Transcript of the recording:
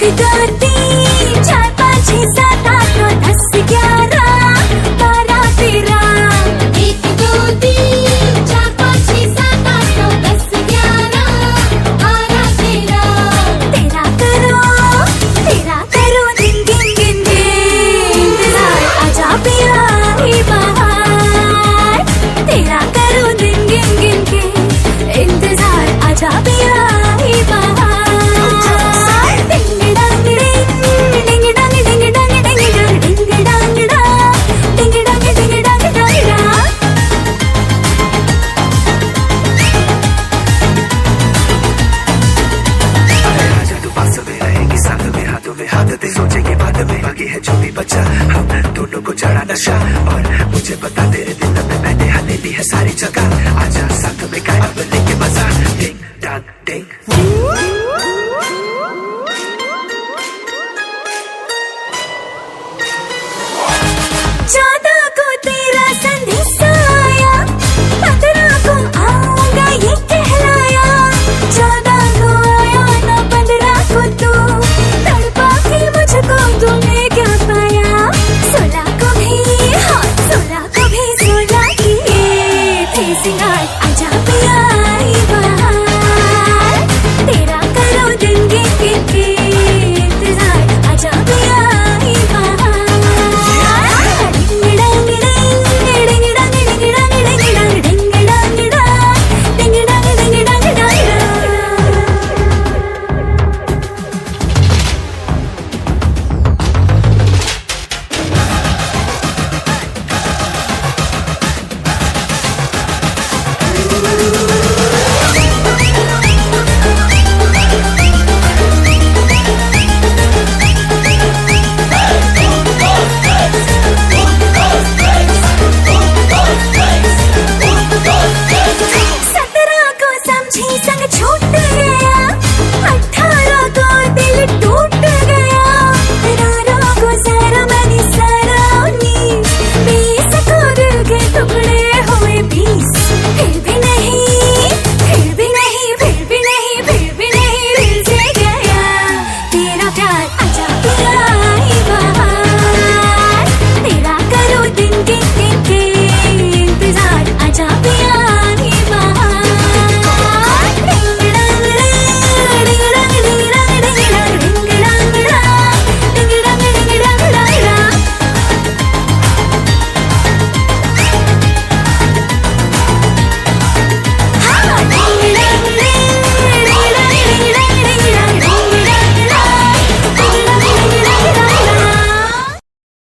दो तीन चार पाँच छः सात आठ नौ 10 11 12 13 1 2 3 4 5 6 7 8 9 10 11 12 13 तेरा करो दिन गिन गिन के इंतजार आजा पिया ही बाहर तेरा करो दिन गिन गिन के इंतजार आजा पिया ही बाहर सोचेंगे बाद में बाकी है जो भी बचा हम दोनों को चढ़ा नशा और मुझे बता तेरे दिल में मैंने हथेली है सारी जगह